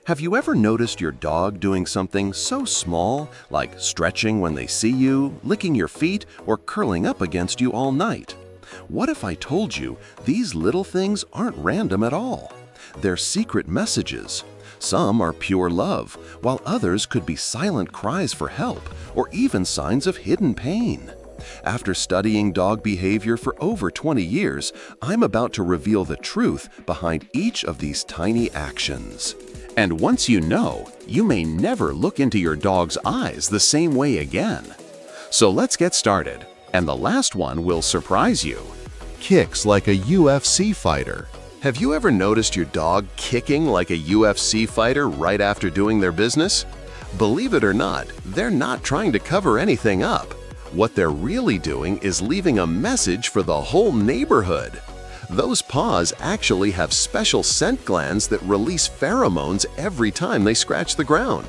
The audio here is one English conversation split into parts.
Have you ever noticed your dog doing something so small, like stretching when they see you, licking your feet, or curling up against you all night? What if I told you these little things aren't random at all? They're secret messages. Some are pure love, while others could be silent cries for help or even signs of hidden pain. After studying dog behavior for over 20 years, I'm about to reveal the truth behind each of these tiny actions. And once you know, you may never look into your dog's eyes the same way again. So let's get started, and the last one will surprise you. Kicks like a UFC fighter. Have you ever noticed your dog kicking like a UFC fighter right after doing their business? Believe it or not, they're not trying to cover anything up. What they're really doing is leaving a message for the whole neighborhood. Those paws actually have special scent glands that release pheromones every time they scratch the ground.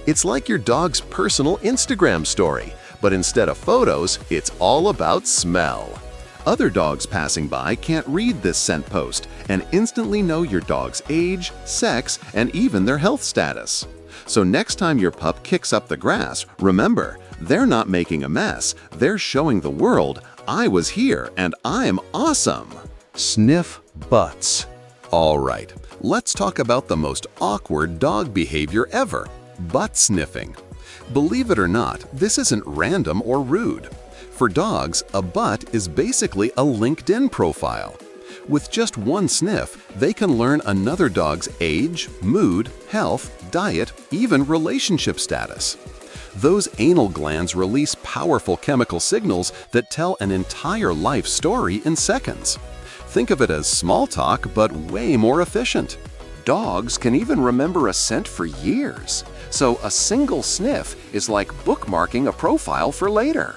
It's like your dog's personal Instagram story, but instead of photos, it's all about smell. Other dogs passing by can't read this scent post and instantly know your dog's age, sex, and even their health status. So next time your pup kicks up the grass, remember, they're not making a mess. They're showing the world, I was here and I'm awesome. Sniff butts. All right, let's talk about the most awkward dog behavior ever, butt sniffing. Believe it or not, this isn't random or rude. For dogs, a butt is basically a LinkedIn profile. With just one sniff, they can learn another dog's age, mood, health, diet, even relationship status. Those anal glands release powerful chemical signals that tell an entire life story in seconds. Think of it as small talk, but way more efficient. Dogs can even remember a scent for years, so a single sniff is like bookmarking a profile for later.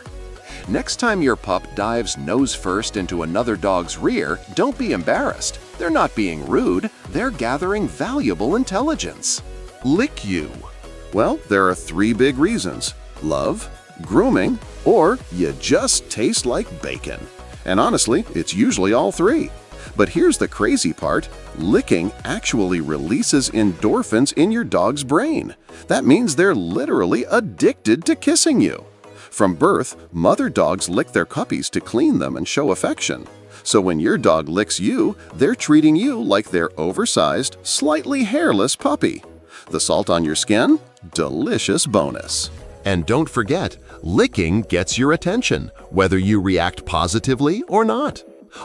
Next time your pup dives nose first into another dog's rear, don't be embarrassed. They're not being rude, they're gathering valuable intelligence. Lick you. Well, there are 3 big reasons: love, grooming, or you just taste like bacon. And honestly, it's usually all 3. But here's the crazy part: licking actually releases endorphins in your dog's brain. That means they're literally addicted to kissing you. From birth, mother dogs lick their puppies to clean them and show affection. So when your dog licks you, they're treating you like their oversized, slightly hairless puppy. The salt on your skin? Delicious bonus. And don't forget, licking gets your attention, whether you react positively or not.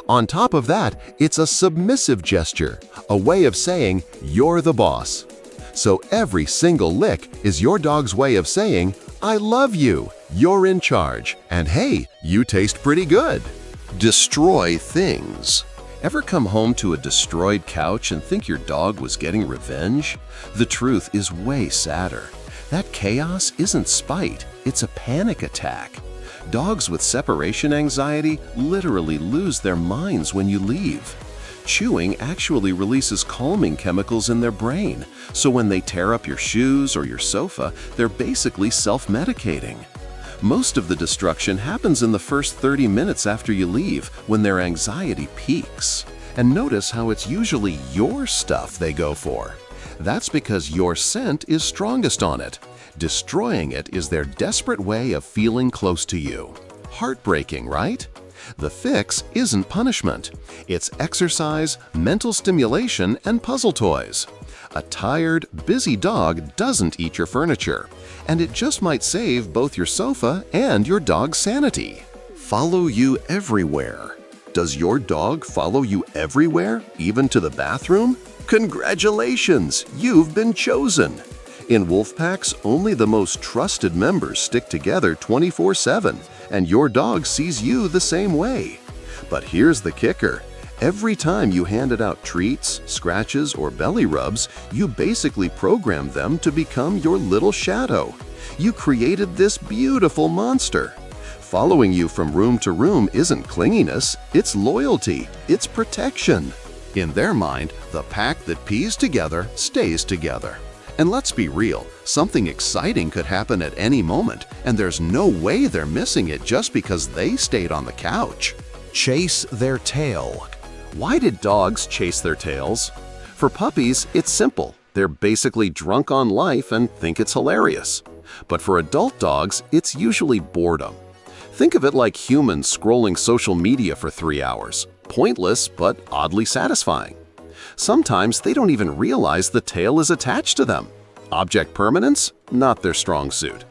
On top of that, it's a submissive gesture, a way of saying, you're the boss. So every single lick is your dog's way of saying, I love you, you're in charge, and hey, you taste pretty good. Destroy things. Ever come home to a destroyed couch and think your dog was getting revenge? The truth is way sadder. That chaos isn't spite, it's a panic attack. Dogs with separation anxiety literally lose their minds when you leave. Chewing actually releases calming chemicals in their brain, so when they tear up your shoes or your sofa, they're basically self-medicating. Most of the destruction happens in the first 30 minutes after you leave, when their anxiety peaks. And notice how it's usually your stuff they go for. That's because your scent is strongest on it. Destroying it is their desperate way of feeling close to you. Heartbreaking, right? The fix isn't punishment. It's exercise, mental stimulation, and puzzle toys. A tired, busy dog doesn't eat your furniture, and it just might save both your sofa and your dog's sanity. Follow you everywhere. Does your dog follow you everywhere, even to the bathroom? Congratulations, you've been chosen. In wolf packs, only the most trusted members stick together 24/7, and your dog sees you the same way. But here's the kicker. Every time you handed out treats, scratches, or belly rubs, you basically programmed them to become your little shadow. You created this beautiful monster. Following you from room to room isn't clinginess, it's loyalty, it's protection. In their mind, the pack that pees together stays together. And let's be real, something exciting could happen at any moment, and there's no way they're missing it just because they stayed on the couch. Chase their tail. Why did dogs chase their tails? For puppies, it's simple. They're basically drunk on life and think it's hilarious. But for adult dogs, it's usually boredom. Think of it like humans scrolling social media for 3 hours. Pointless, but oddly satisfying. Sometimes they don't even realize the tail is attached to them. Object permanence? Not their strong suit.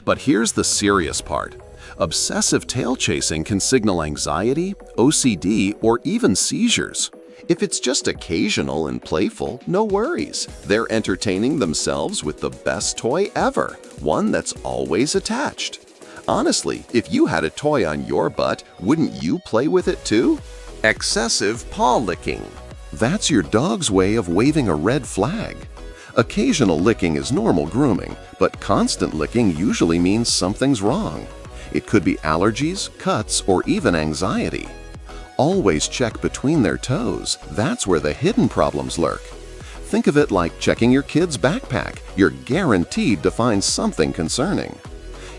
But here's the serious part. Obsessive tail chasing can signal anxiety, OCD, or even seizures. If it's just occasional and playful, no worries. They're entertaining themselves with the best toy ever, one that's always attached. Honestly, if you had a toy on your butt, wouldn't you play with it too? Excessive paw licking. That's your dog's way of waving a red flag. Occasional licking is normal grooming, but constant licking usually means something's wrong. It could be allergies, cuts, or even anxiety. Always check between their toes. That's where the hidden problems lurk. Think of it like checking your kid's backpack. You're guaranteed to find something concerning.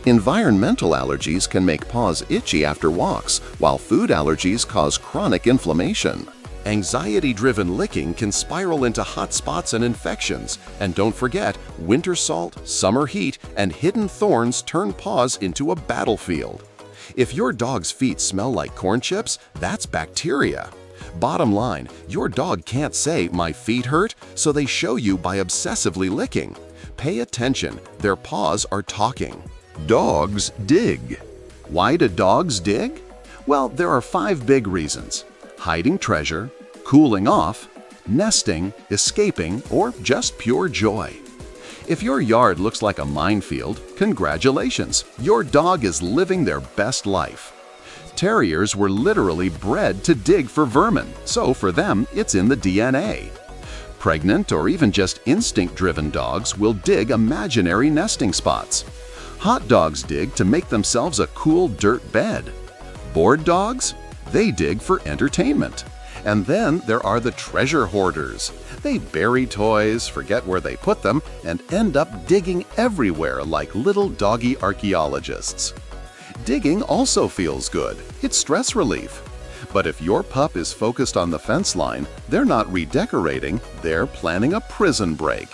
Environmental allergies can make paws itchy after walks, while food allergies cause chronic inflammation. Anxiety-driven licking can spiral into hot spots and infections. And don't forget, winter salt, summer heat, and hidden thorns turn paws into a battlefield. If your dog's feet smell like corn chips, that's bacteria. Bottom line, your dog can't say, "My feet hurt," so they show you by obsessively licking. Pay attention, their paws are talking. Dogs dig. Why do dogs dig? Well, there are 5 big reasons: hiding treasure, cooling off, nesting, escaping, or just pure joy. If your yard looks like a minefield, congratulations, your dog is living their best life. Terriers were literally bred to dig for vermin, so for them, it's in the DNA. Pregnant or even just instinct-driven dogs will dig imaginary nesting spots. Hot dogs dig to make themselves a cool dirt bed. Bored dogs? They dig for entertainment. And then there are the treasure hoarders. They bury toys, forget where they put them, and end up digging everywhere like little doggy archaeologists. Digging also feels good. It's stress relief. But if your pup is focused on the fence line, they're not redecorating, they're planning a prison break.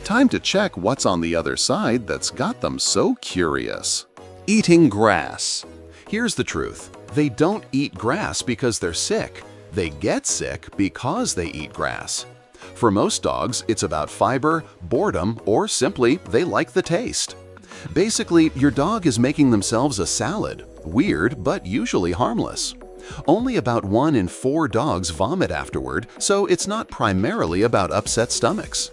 Time to check what's on the other side that's got them so curious. Eating grass. Here's the truth. They don't eat grass because they're sick. They get sick because they eat grass. For most dogs, it's about fiber, boredom, or simply they like the taste. Basically, your dog is making themselves a salad. Weird, but usually harmless. Only about 1 in 4 dogs vomit afterward, so it's not primarily about upset stomachs.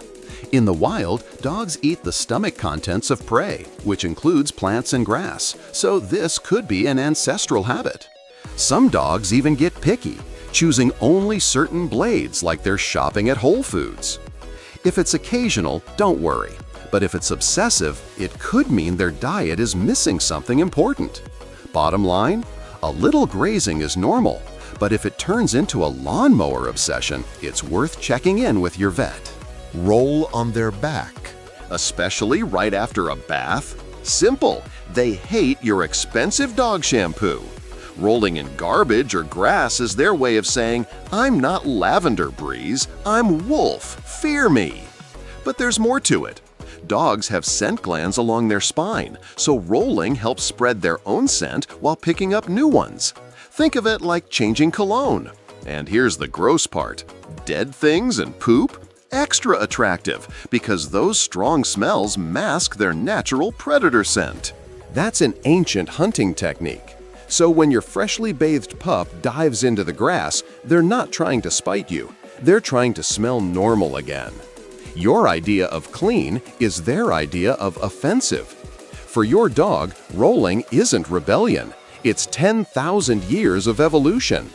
In the wild, dogs eat the stomach contents of prey, which includes plants and grass, so this could be an ancestral habit. Some dogs even get picky, choosing only certain blades like they're shopping at Whole Foods. If it's occasional, don't worry. But if it's obsessive, it could mean their diet is missing something important. Bottom line, a little grazing is normal, but if it turns into a lawnmower obsession, it's worth checking in with your vet. Roll on their back. Especially right after a bath? Simple, they hate your expensive dog shampoo. Rolling in garbage or grass is their way of saying, "I'm not Lavender Breeze, I'm Wolf, fear me." But there's more to it. Dogs have scent glands along their spine, so rolling helps spread their own scent while picking up new ones. Think of it like changing cologne. And here's the gross part. Dead things and poop? Extra attractive, because those strong smells mask their natural predator scent. That's an ancient hunting technique. So when your freshly bathed pup dives into the grass, they're not trying to spite you. They're trying to smell normal again. Your idea of clean is their idea of offensive. For your dog, rolling isn't rebellion. It's 10,000 years of evolution.